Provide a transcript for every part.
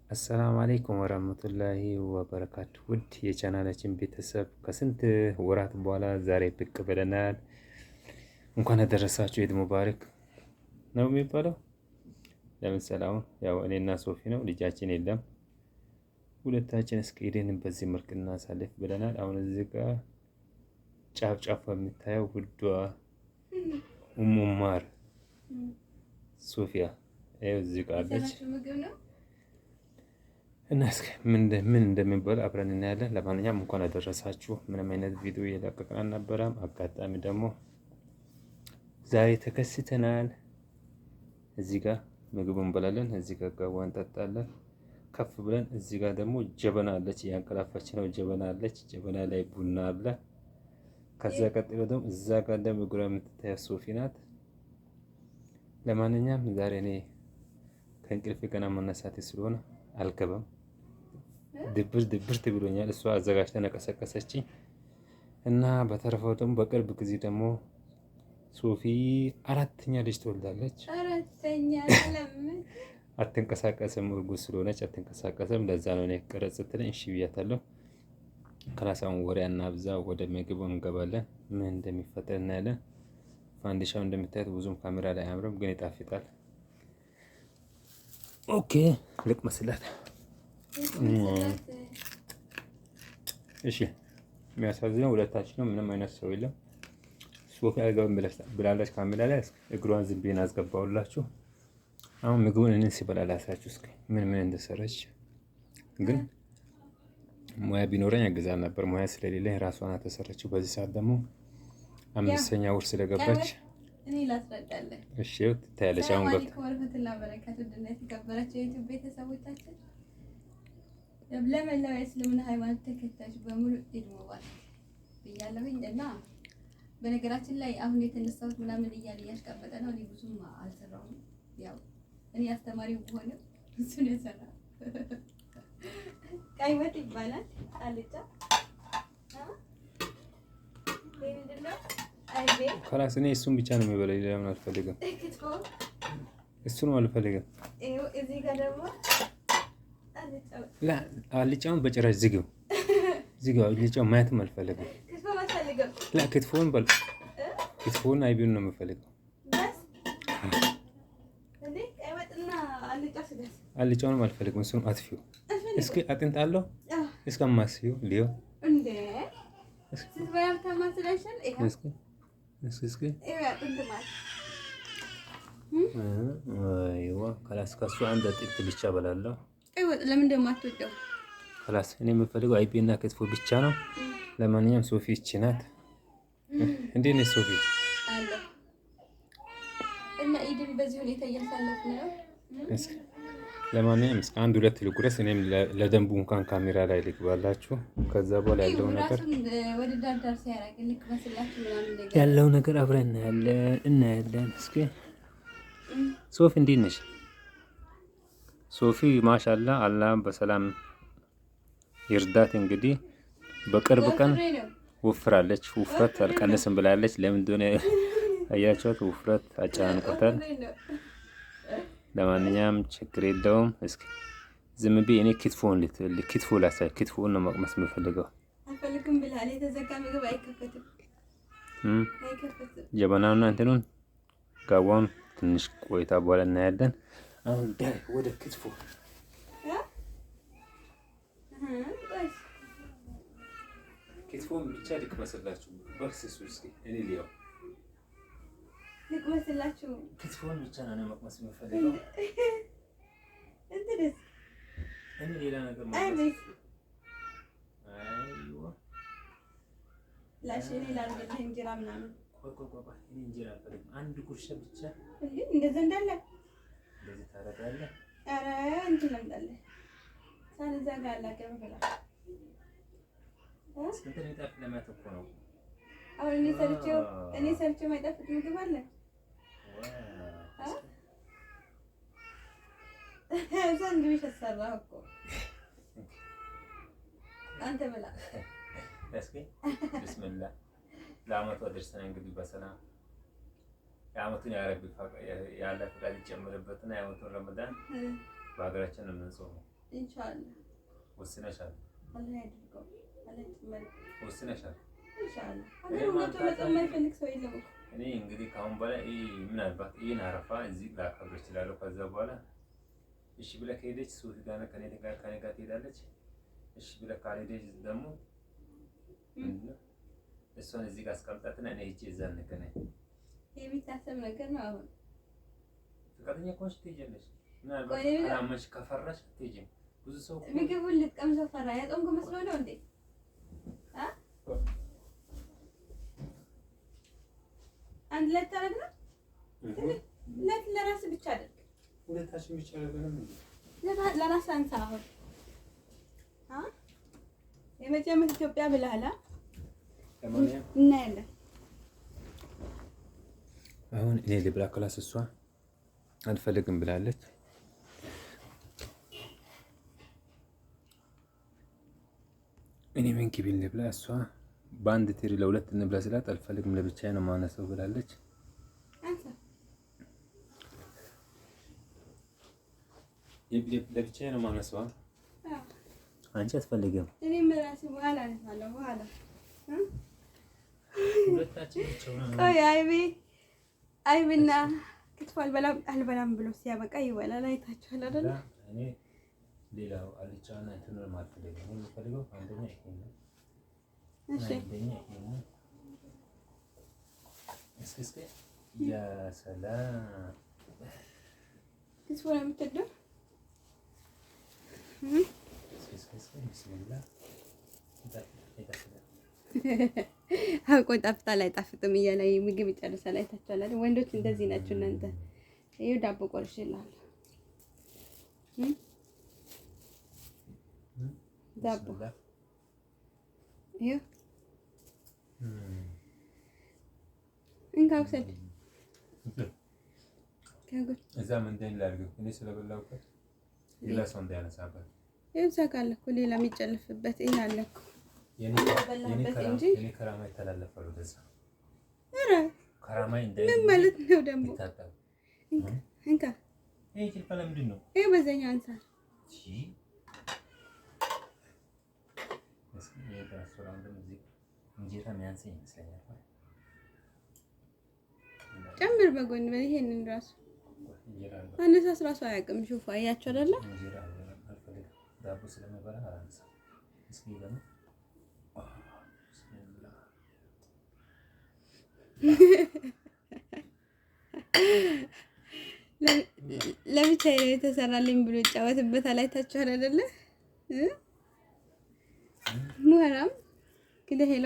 አሰላሙ አለይኩም ወራህመቱላሂ ወበረካቱ። ውድ የቻናላችን ቤተሰብ ከስንት ወራት በኋላ ዛሬ ብቅ ብለናል። እንኳን አደረሳችሁ። ኢድ ሙባረክ ነው የሚባለው። ለምሳሌ አሁን ያው እኔና ሶፊ ነው፣ ልጃችን የለም። ሁለታችን እስከ ኢድን በዚህ መልክ እናሳልፍ ብለናል። አሁን እዚህ ጋር ጫፍ ጫፍ የምታየው ውዷ ኡሙማር ሶፊያ እዚህ ጋር አለች። እና እስኪ ምን እንደሚባል አብረን እናያለን። ለማንኛውም እንኳን አደረሳችሁ። ምንም አይነት ቪዲዮ እየለቀቅን አልነበረም። አጋጣሚ ደግሞ ዛሬ ተከስተናል። እዚህ ጋር ምግብ እንበላለን፣ እዚህ ጋር ጋዋ እንጠጣለን። ከፍ ብለን እዚህ ጋር ደግሞ ጀበና አለች፣ ያንቀላፋች ነው። ጀበና አለች፣ ጀበና ላይ ቡና አለ። ከዛ ቀጥሎ ደግሞ እዛ ጋር ደግሞ ግራ የምትታየው ሶፊ ናት። ለማንኛውም ዛሬ እኔ ከእንቅልፌ ገና መነሳቴ ስለሆነ አልገባም። ድብርት ብሎኛል። እሷ አዘጋጅታ ነቀሰቀሰችኝ እና በተረፈው ደግሞ በቅርብ ጊዜ ደግሞ ሶፊ አራተኛ ልጅ ትወልዳለች። አትንቀሳቀስም፣ እርጉዝ ስለሆነች አትንቀሳቀስም። ለዛ ነው እኔ ቀረጽ ስትለኝ እሺ ብያታለሁ። ክላሳውን ወሬ አናብዛ፣ ወደ ምግቡ እንገባለን። ምን እንደሚፈጠር እናያለን። ፋንዲሻው እንደምታዩት ብዙም ካሜራ ላይ አያምርም፣ ግን ይጣፍጣል። ኦኬ ልቅመስላት። እሺ የሚያሳዝነው ሁለታችን ነው፣ ምንም አይነት ሰው የለም። ሶፊ አልገባም ብላለች ካሜራ ላይ። እግሯን ዝም ብዬ አስገባሁላችሁ። አሁን ምግቡን እኔን ሲበላ ላሳችሁ እስኪ ምን እንደሰራች። ግን ሙያ ቢኖረኝ ያግዛል ነበር። ሙያ ስለሌለኝ ራሷን ተሰራችው። በዚህ ሰዓት ደግሞ አምስተኛ ወር ስለገባች እኔ ላስረዳለሁ። እሺ ትታያለች። አሁን ገብታ ወራህመቱላሂ ወበረካቱ ድና የተከበራችሁ የዩቲዩብ ቤተሰቦቻችን ለመላው የእስልምና ሃይማኖት ተከታዮች በሙሉ ኢድ ሙባረክ ብያለሁኝ። እና በነገራችን ላይ አሁን የተነሳሁት ምናምን እያለ እያሽቀበጠ ነው። እኔ ብዙም አልሰራሁም። ያው እኔ አስተማሪው ሆነ እሱን የሰራ ቀይ ወጥ ይባላል። አልጫ ከላስ እኔ እሱን ብቻ ነው የሚበላው። ሌላ ምን አልፈልግም። እሱን አልፈልግም። እዚህ ጋር ደግሞ አልጫውን በጭራሽ ዝግው። አልጫውን ማየትም አልፈልግም። ክትፎን በል። ክትፎን አይቢውን ነው የምፈልገው። አልጫውንም አልፈልግም። እሱንም አጥፊው። እስኪ አጥንት አለው እስከማስዩ ሊዮ ከላስ ከሱ አንድ አጥንት ብቻ በላለሁ። ለምን እንደማትወደው ከላስ እኔ የምፈልገው አይቤና ክትፎ ብቻ ነው። ለማንኛውም ሶፊ እቺ ናት። እንዴት ነሽ ሶፊ? አለ እና ኢድን በዚህ ሁኔታ እያሳለፍን ነው። ለማንኛውም እስከ አንድ ሁለት ልጉረስ። እኔም ለደንቡ እንኳን ካሜራ ላይ ልግባላችሁ። ከዛ በኋላ ያለው ነገር ወደ ዳርዳር ሲያደርግ ልክመስላችሁ ምናምን ያለው ነገር አብረን እናያለን። እስኪ ሶፊ እንዴት ነሽ? ሶፊ ማሻአላ አላህ በሰላም ይርዳት። እንግዲህ በቅርብ ቀን ወፍራለች። ውፍረት አልቀንስም ብላለች። ለምን እንደሆነ አያችኋት? ውፍረት አጫንቆታል። ለማንኛውም ችግር የለውም። እስኪ ዝም ብዬ እኔ ክትፎ ላሳይ። ክትፎን ነው መቅመስ የምፈልገው። አልፈልግም ብለሃል። የተዘጋ ምግብ አይከፈትም። ጀበናውና እንትኑን ጋዋውን ትንሽ ቆይታ በኋላ እናያለን። አሁን ዳይ ወደ ክትፎ ክትፎን ብቻ ልቅመስላችሁ። በክስሱ እስኪ እኔ ሊያው ልቅመስላችሁ። ክትፎን ብቻ ነው መቅመስ የምፈልገው። እንትንስ እኔ ሌላ ነገር ማለት ላሽኔ ላርግልህ እንጀራ ምናምን። ቆይ እኔ እንጀራ አልፈልግም። አንድ ጉርሻ ብቻ እንደዛ እንዳለ እንደዚህ ታረጋለህ። ኧረ እንትን ለምጣለህ ሳንዛ ጋር አላቀም ብላ እንትን ይጣፍ ለማለት እኮ ነው። አሁን እኔ ሰርቼው ማይጣፍጥ ምግብ አለ። ሳንድዊች አሰራህ እኮ አንተ ብላ። እስኪ ቢስሚላህ ለአመቱ አድርሰን እንግዲህ በሰላም የአመቱን ያለ ፈቃድ ይጨምርበትና የአመቱን ረመዳን በሀገራችን ነው የምንጾመው። ኢንሻአላህ ወስነሻል? አላህ ያድርገው። አላህ ይጨምር። ወስነሻል? ኢንሻአላህ ሀገር ወጥቶ በጣም የማይፈልግ ሰው የለም እኮ። እኔ እንግዲህ ከአሁን በኋላ ምናልባት ይሄን አረፋ እዚህ ላከብር እችላለሁ። ከዛ በኋላ እሺ ብለህ ከሄደች ሱፊ ጋር ከኔ ጋር ትሄዳለች። እሺ ብለህ ካልሄደች ደግሞ እሷን እዚህ ጋር አስቀምጣትና እኔ ሂጅ እዛ እንገናኝ። የሚታሰብ ነገር ነው። አሁን ፈቃደኛ ከሆንሽ ትሄጃለሽ። ምናልባት አላመንሽ ከፈራሽ አትሄጂም። ብዙ ሰው ምግቡን ልትቀምሰው ፈራ። ያጾምኩ መስሎ ነው እንዴ? አንድ ላይ ታረግ ነው። ለራስ ብቻ አይደል? ሁለታችን ብቻ አይደለም እንዴ? ለራስ አንሳ። አሁን የመጀመሪያ ኢትዮጵያ ብለሃል። እናያለን። አሁን እኔ ልብላ ክላስ እሷ አልፈልግም ብላለች። እኔ ምን ኪቢል ልብላ እሷ በአንድ ትሪ ለሁለት እንብላ ስላት አልፈልግም ለብቻዬ ነው ማነሰው ብላለች። ለብቻዬ ነው ማነሰው። አንቺ አትፈልግም። እኔ ራሴ በኋላ አነሳለሁ። በኋላ ሁለታችን ብቻ ነው። አይብና ክትፎ አልበላም ብሎ ሲያበቃ ይበላል። አይታችኋል አይደል? እኔ ሌላው አልጫና እንትን ነው የማልፈልገው። እኔ የምፈልገው አንደኛ ይሄ ነው። እሺ አንደኛ ይሄ ነው። እስኪ ያ ሰላም ክትፎ ነው የምትወደው? ቢስሚላህ አውቆ ጣፍጣል አይጣፍጥም እያለ ምግብ ይጨርሳል። አይታችኋል አይደል? ወንዶች እንደዚህ ናቸው እናንተ። ይኸው ዳቦ ቆርሽልሃል። ዳቦ ይኸው እንካ ውሰድ። እዛ ምንድን ላድርግ እኔ ስለበላሁበት ሌላ ሰው እንዳያነሳበት። ይኸው ሳካለ እኮ ሌላ የሚጨልፍበት ይሄ አለ እኮ የኔ ከራማ ይተላለፋሉ። ደዛ ኧረ ከራማ ምን ማለት ነው ደግሞ? እንካ ይሄ ኪልፋ ለምንድን ነው? ይሄ በዛኛው አንሳ። እንጀራ የሚያንሰኝ ይመስለኛል። ጨምር በጎን ይሄንን ራሱ አነሳስ ራሱ አያውቅም። ሹፋ አያችሁ አይደለ? ዳቦ ስለምበላ አላነሳም። እስኪ ደግሞ ለብቻዬ ነው የተሰራልኝ ብሎ ይጫወትበታል። አይታችኋል አይደለ? ሙህራም كده ሄሎ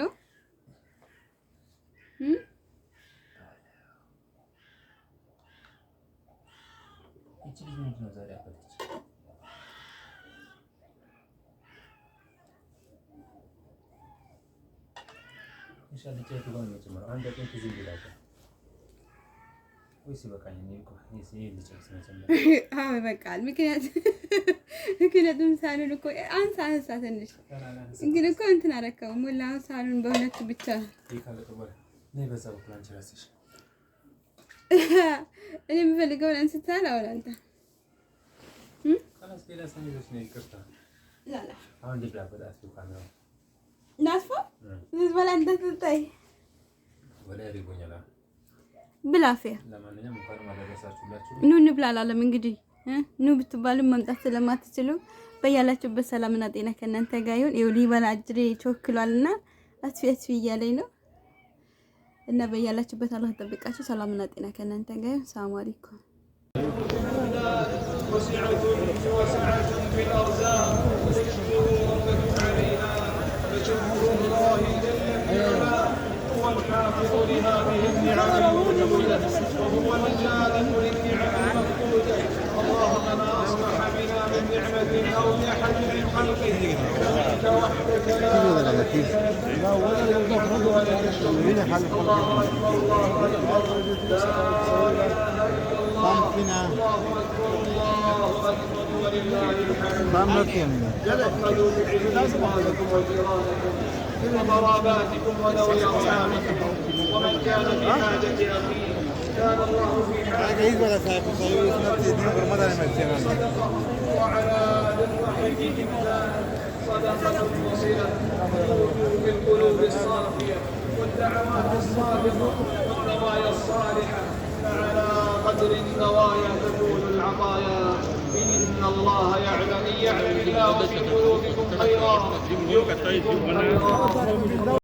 በቃል ምክንያቱም ሳሉን እኮ አንሳ ትንሽ እንግዲህ እኮ እንትን አደረከው ሙላ ሳሉን በሁለት ብቻ እኔ የምፈልገውን አንስታል። አሁን አንተ ናስፎ ዝበላ እንደተጣይ ብላፊያ ኑ እንብላ አላለም። እንግዲህ ኑ ብትባሉ መምጣት ስለማትችሉ በያላችሁበት ሰላምና ጤና ከእናንተ ጋር ይሁን። ይኸው ሊበላ አጅሬ ቾክሏልና አትፊ እያለኝ ነው እና በያላችሁበት አላህ ተጠብቃችሁ ሰላምና ጤና ከእናንተ ጋር ይሁን። ሰላም አለይኩም። والحافظ لهذه النعم الموجودة وهو الجالب للنعم المفقودة. اللهم ما أصبح بنا من نعمة أو لأحد من خلقه فمنك وحدك لا شريك لك ولك الحمد ولك الشكر. الله أكبر الله أكبر لا إله إلا الله الله أكبر الله أكبر ولله الحمد. تفضلوا بإخوانكم وجيرانكم وقراباتكم وذوي أرحامكم ومن كان في حاجة أخيه كان الله في حاجة. وعلى آل صدقة وصلة في القلوب الصافية والدعوات الصادقة والنوايا الصالحة، فعلى قدر النوايا تكون العطايا. إن الله يعلم الله في قلوبكم خيرا يؤتكم خيرا.